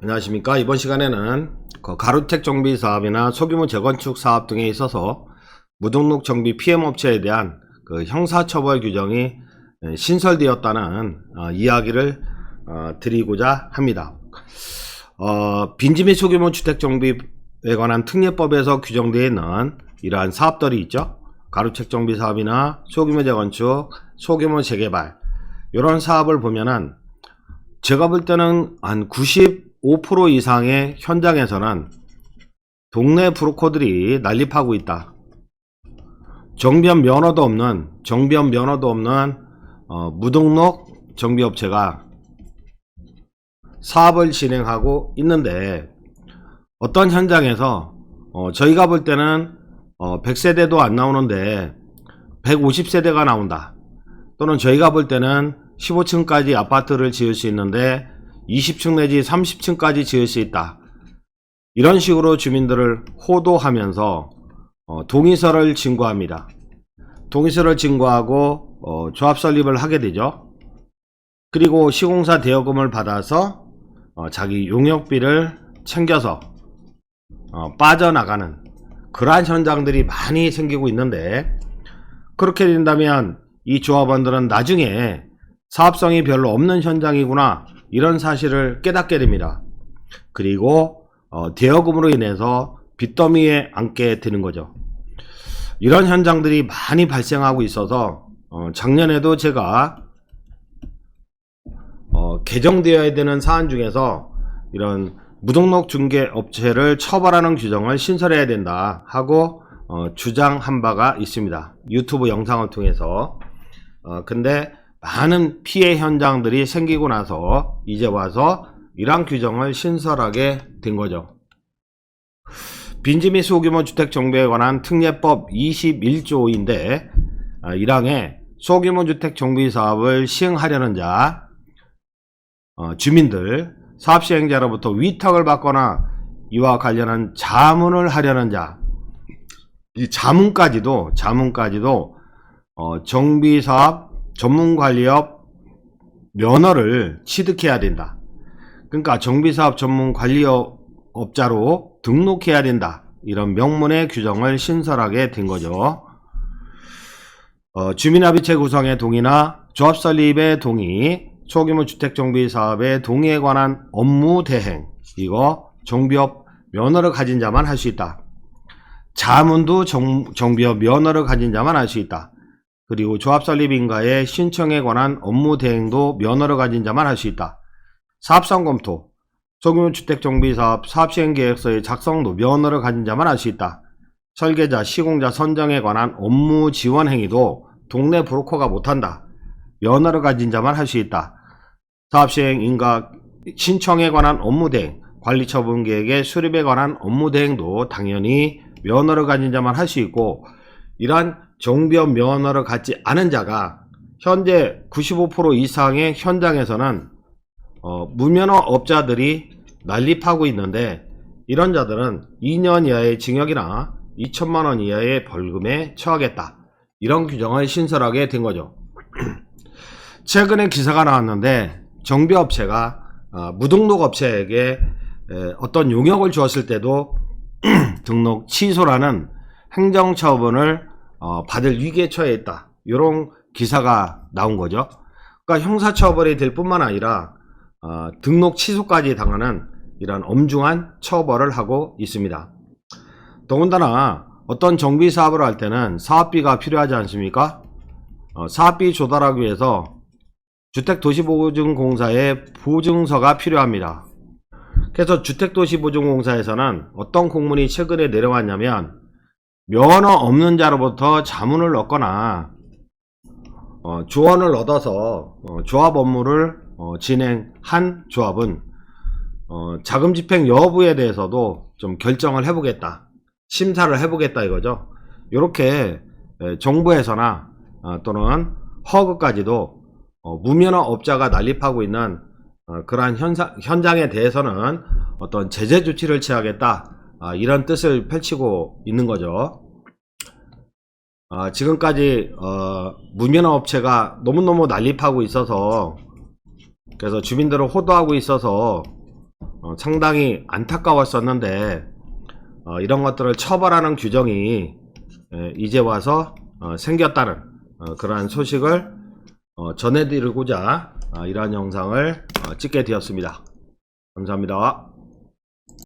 안녕하십니까. 이번 시간에는 가로택 정비 사업이나 소규모 재건축 사업 등에 있어서 무등록 정비 피해업체에 대한 형사처벌 규정이 신설되었다는 이야기를 드리고자 합니다. 빈지 및 소규모 주택 정비에 관한 특례법에서 규정되어 있는 이러한 사업들이 있죠. 가로택 정비 사업이나 소규모 재건축, 소규모 재개발, 이런 사업을 보면은 제가 볼 때는 한 95% 이상의 현장에서는 동네 브로커들이 난립하고 있다. 정비업 면허도 없는 무등록 정비업체가 사업을 진행하고 있는데, 어떤 현장에서 저희가 볼 때는 100세대도 안 나오는데 150세대가 나온다. 또는 저희가 볼 때는 15층까지 아파트를 지을 수 있는데 20층 내지 30층까지 지을 수 있다. 이런 식으로 주민들을 호도하면서 동의서를 진구합니다. 동의서를 진구하고 조합 설립을 하게 되죠. 그리고 시공사 대여금을 받아서 자기 용역비를 챙겨서 빠져나가는 그러한 현장들이 많이 생기고 있는데, 그렇게 된다면 이 조합원들은 나중에 사업성이 별로 없는 현장이구나, 이런 사실을 깨닫게 됩니다. 그리고 대여금으로 인해서 빚더미에 앉게 되는 거죠. 이런 현장들이 많이 발생하고 있어서 작년에도 제가 개정되어야 되는 사안 중에서 이런 무등록 중개업체를 처벌하는 규정을 신설해야 된다 하고 주장한 바가 있습니다. 유튜브 영상을 통해서. 근데 많은 피해 현장들이 생기고 나서 이제 와서 이러한 규정을 신설하게 된 거죠. 빈지 및 소규모 주택 정비에 관한 특례법 21조인데 1항에 소규모 주택 정비 사업을 시행하려는 자, 주민들, 사업 시행자로부터 위탁을 받거나 이와 관련한 자문을 하려는 자, 이 자문까지도 정비사업 전문관리업 면허를 취득해야 된다. 그러니까 정비사업 전문관리업자로 등록해야 된다. 이런 명문의 규정을 신설하게 된 거죠. 주민합의체 구성의 동의나 조합 설립의 동의, 소규모 주택 정비 사업의 동의에 관한 업무 대행, 이거 정비업 면허를 가진 자만 할 수 있다. 자문도 정비업 면허를 가진 자만 할 수 있다. 그리고 조합 설립 인가의 신청에 관한 업무 대행도 면허를 가진 자만 할 수 있다. 사업성 검토, 소규모 주택 정비 사업 사업 시행 계획서의 작성도 면허를 가진 자만 할 수 있다. 설계자, 시공자 선정에 관한 업무 지원 행위도 동네 브로커가 못한다. 면허를 가진 자만 할 수 있다. 사업 시행 인가 신청에 관한 업무 대행, 관리 처분 계획의 수립에 관한 업무 대행도 당연히 면허를 가진 자만 할 수 있고, 이러한 정비업 면허를 갖지 않은 자가 현재 95% 이상의 현장에서는 무면허 업자들이 난립하고 있는데, 이런 자들은 2년 이하의 징역이나 2천만원 이하의 벌금에 처하겠다. 이런 규정을 신설하게 된 거죠. 최근에 기사가 나왔는데, 정비업체가 무등록 업체에게 어떤 용역을 주었을 때도 등록 취소라는 행정처분을 받을 위기에 처해 있다. 이런 기사가 나온 거죠. 그러니까 형사처벌이 될 뿐만 아니라 등록 취소까지 당하는 이런 엄중한 처벌을 하고 있습니다. 더군다나 어떤 정비 사업을 할 때는 사업비가 필요하지 않습니까? 사업비 조달하기 위해서 주택도시보증공사의 보증서가 필요합니다. 그래서 주택도시보증공사에서는 어떤 공문이 최근에 내려왔냐면, 면허 없는 자로부터 자문을 얻거나 조언을 얻어서 조합 업무를 진행한 조합은 자금 집행 여부에 대해서도 좀 결정을 해보겠다, 심사를 해보겠다 이거죠. 이렇게 정부에서나 또는 허그까지도 무면허 업자가 난립하고 있는 그러한 현장에 대해서는 어떤 제재 조치를 취하겠다, 이런 뜻을 펼치고 있는 거죠. 지금까지 무면허 업체가 너무너무 난립하고 있어서, 그래서 주민들을 호도하고 있어서 상당히 안타까웠었는데 이런 것들을 처벌하는 규정이 이제 와서 생겼다는 그러한 소식을 전해드리고자 이러한 영상을 찍게 되었습니다. 감사합니다.